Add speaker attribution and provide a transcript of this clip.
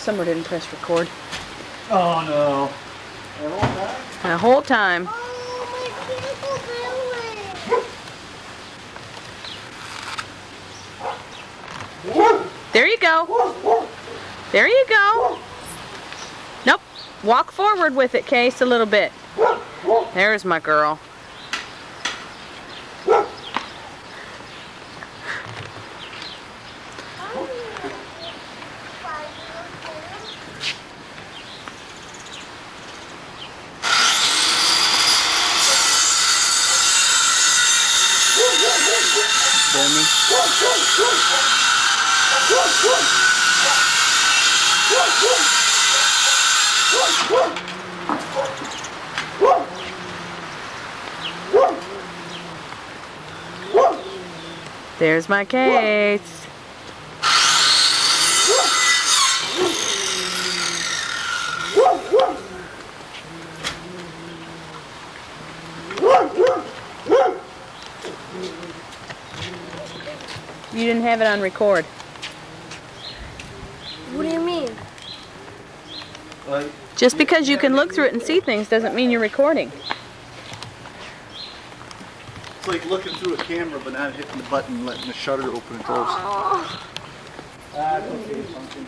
Speaker 1: Summer didn't press record.
Speaker 2: Oh no.
Speaker 1: The whole time. There you go. There you go. Nope. Walk forward with it, Case, a little bit. There's my girl. There's my Case. You didn't have it on record.
Speaker 3: What do you mean?
Speaker 1: Just because you can look through it and see things doesn't mean you're recording.
Speaker 2: It's like looking through a camera but not hitting the button, letting the shutter open and close.
Speaker 3: Oh.
Speaker 2: That's okay, function.